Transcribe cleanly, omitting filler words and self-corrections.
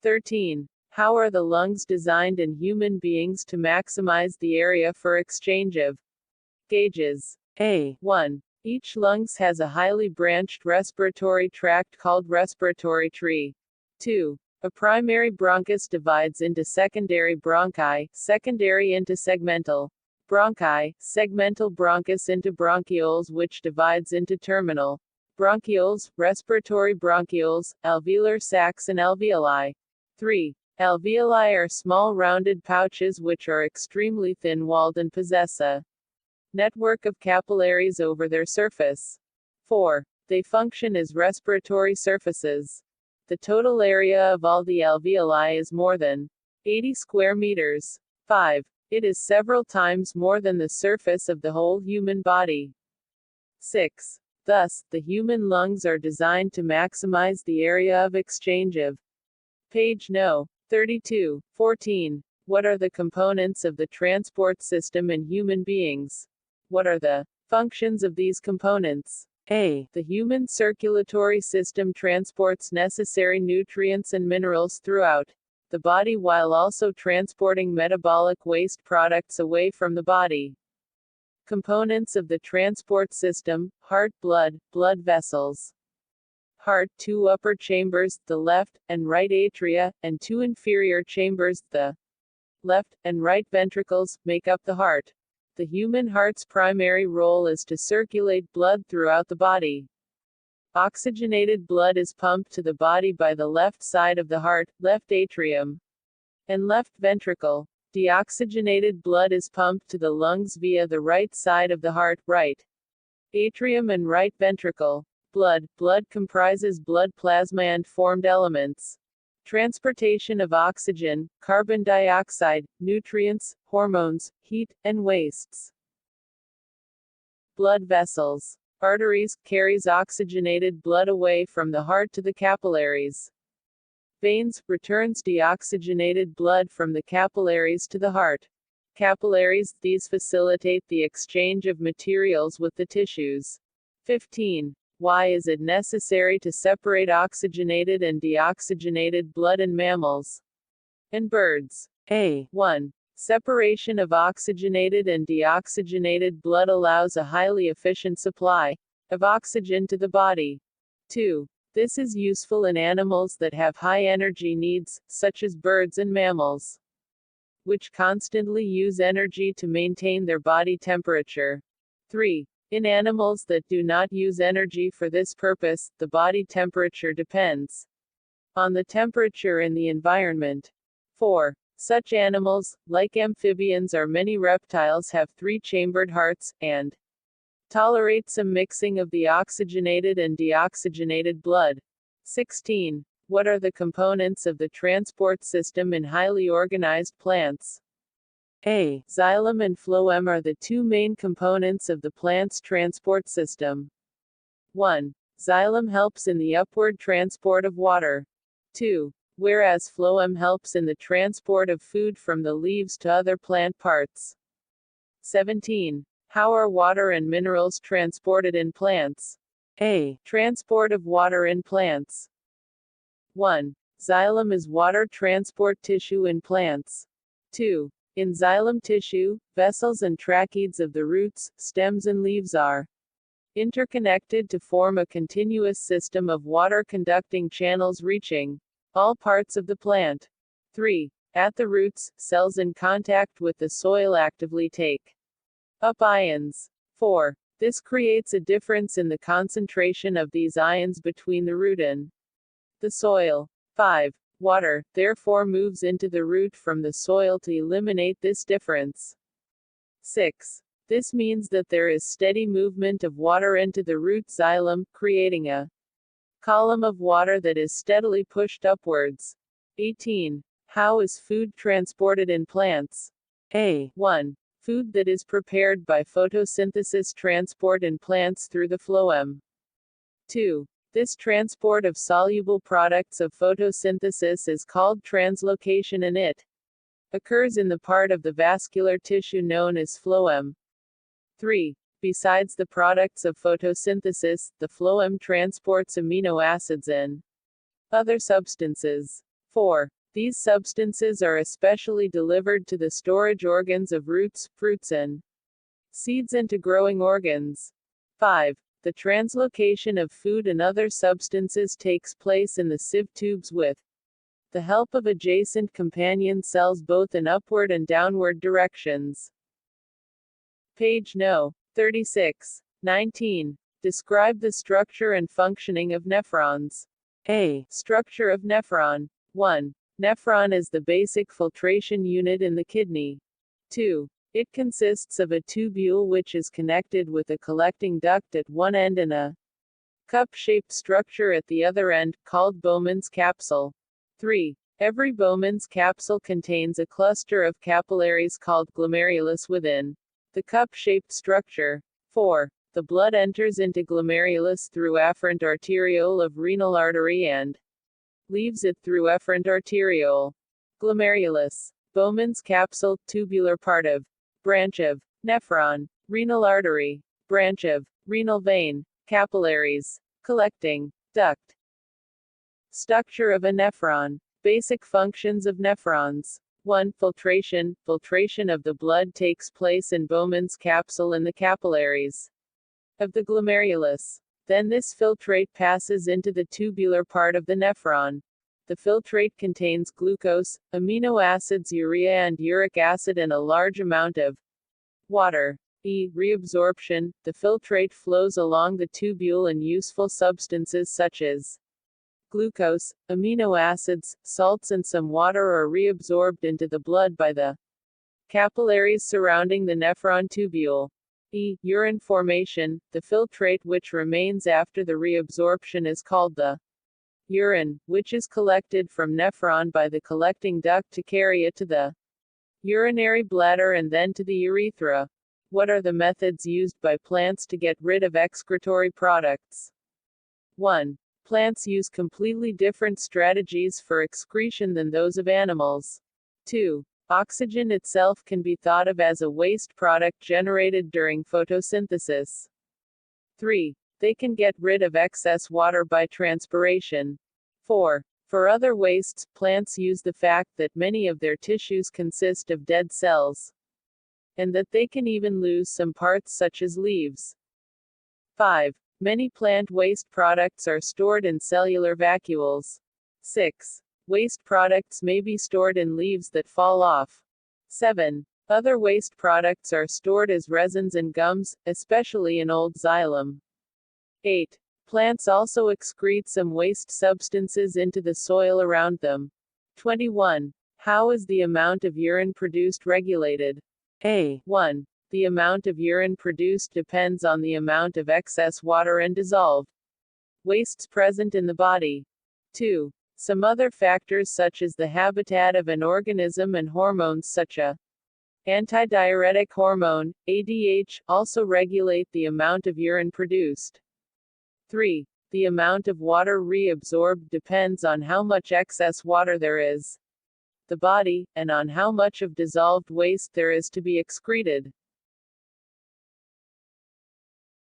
13. How are the lungs designed in human beings to maximize the area for exchange of gauges? 1. Each lungs has a highly branched respiratory tract called respiratory tree. 2. A primary bronchus divides into secondary bronchi, secondary into segmental bronchi, segmental bronchus into bronchioles, which divides into terminal bronchioles, respiratory bronchioles, alveolar sacs and alveoli. 3. Alveoli are small rounded pouches which are extremely thin-walled and possess a network of capillaries over their surface. 4. They function as respiratory surfaces. The total area of all the alveoli is more than 80 square meters. 5. It is several times more than the surface of the whole human body. 6. Thus, the human lungs are designed to maximize the area of exchange of. Page No. 32. 14. What are the components of the transport system in human beings? What are the functions of these components? A. The human circulatory system transports necessary nutrients and minerals throughout the body while also transporting metabolic waste products away from the body. Components of the transport system: heart, blood vessels. Heart, 2 upper chambers, the left and right atria, and 2 inferior chambers, the left and right ventricles, make up the heart. The human heart's primary role is to circulate blood throughout the body. Oxygenated blood is pumped to the body by the left side of the heart, left atrium, and left ventricle. Deoxygenated blood is pumped to the lungs via the right side of the heart, right atrium and right ventricle. Blood comprises blood plasma and formed elements. Transportation of oxygen, carbon dioxide, nutrients, hormones, heat, and wastes. Blood vessels. Arteries, carries oxygenated blood away from the heart to the capillaries. Veins, returns deoxygenated blood from the capillaries to the heart. Capillaries, these facilitate the exchange of materials with the tissues. 15. Why is it necessary to separate oxygenated and deoxygenated blood in mammals and birds? 1. Separation of oxygenated and deoxygenated blood allows a highly efficient supply of oxygen to the body. 2. This is useful in animals that have high energy needs, such as birds and mammals, which constantly use energy to maintain their body temperature. 3. In animals that do not use energy for this purpose, the body temperature depends on the temperature in the environment. 4. Such animals, like amphibians or many reptiles, have 3-chambered hearts, and tolerate some mixing of the oxygenated and deoxygenated blood. 16. What are the components of the transport system in highly organized plants? A. Xylem and phloem are the 2 main components of the plant's transport system. 1. Xylem helps in the upward transport of water. 2. Whereas phloem helps in the transport of food from the leaves to other plant parts. 17. How are water and minerals transported in plants? A. Transport of water in plants. 1. Xylem is water transport tissue in plants. 2. In xylem tissue, vessels and tracheids of the roots, stems and leaves are interconnected to form a continuous system of water-conducting channels reaching all parts of the plant. 3. At the roots, cells in contact with the soil actively take up ions. 4. This creates a difference in the concentration of these ions between the root and the soil. 5. Water, therefore, moves into the root from the soil to eliminate this difference. 6. This means that there is steady movement of water into the root xylem, creating a column of water that is steadily pushed upwards. 18. How is food transported in plants? A. 1. Food that is prepared by photosynthesis transport in plants through the phloem. 2. This transport of soluble products of photosynthesis is called translocation and it occurs in the part of the vascular tissue known as phloem. 3. Besides the products of photosynthesis, the phloem transports amino acids and other substances. 4. These substances are especially delivered to the storage organs of roots, fruits and seeds and to growing organs. 5. The translocation of food and other substances takes place in the sieve tubes with the help of adjacent companion cells both in upward and downward directions. Page No. 36. 19. Describe the structure and functioning of nephrons. A. Structure of nephron. 1. Nephron is the basic filtration unit in the kidney. 2. It consists of a tubule which is connected with a collecting duct at one end and a cup-shaped structure at the other end, called Bowman's capsule. 3. Every Bowman's capsule contains a cluster of capillaries called glomerulus within the cup-shaped structure. 4. The blood enters into glomerulus through afferent arteriole of renal artery and leaves it through efferent arteriole. Glomerulus. Bowman's capsule, tubular part of, branch of, nephron, renal artery, branch of, renal vein, capillaries, collecting, duct. Structure of a nephron. Basic functions of nephrons. 1. Filtration. Filtration of the blood takes place in Bowman's capsule in the capillaries of the glomerulus. Then this filtrate passes into the tubular part of the nephron. The filtrate contains glucose, amino acids, urea and uric acid and a large amount of water. Reabsorption. The filtrate flows along the tubule and useful substances such as glucose, amino acids, salts and some water are reabsorbed into the blood by the capillaries surrounding the nephron tubule. Urine formation. The filtrate which remains after the reabsorption is called the urine, which is collected from nephron by the collecting duct to carry it to the urinary bladder and then to the urethra. What are the methods used by plants to get rid of excretory products? 1. Plants use completely different strategies for excretion than those of animals. 2. Oxygen itself can be thought of as a waste product generated during photosynthesis. 3. They can get rid of excess water by transpiration. 4. For other wastes, plants use the fact that many of their tissues consist of dead cells, and that they can even lose some parts such as leaves. 5. Many plant waste products are stored in cellular vacuoles. 6. Waste products may be stored in leaves that fall off. 7. Other waste products are stored as resins and gums, especially in old xylem. 8. Plants also excrete some waste substances into the soil around them. 21. How is the amount of urine produced regulated? 1. The amount of urine produced depends on the amount of excess water and dissolved wastes present in the body. 2. Some other factors such as the habitat of an organism and hormones such as antidiuretic hormone, ADH, also regulate the amount of urine produced. 3. The amount of water reabsorbed depends on how much excess water there is the body, and on how much of dissolved waste there is to be excreted.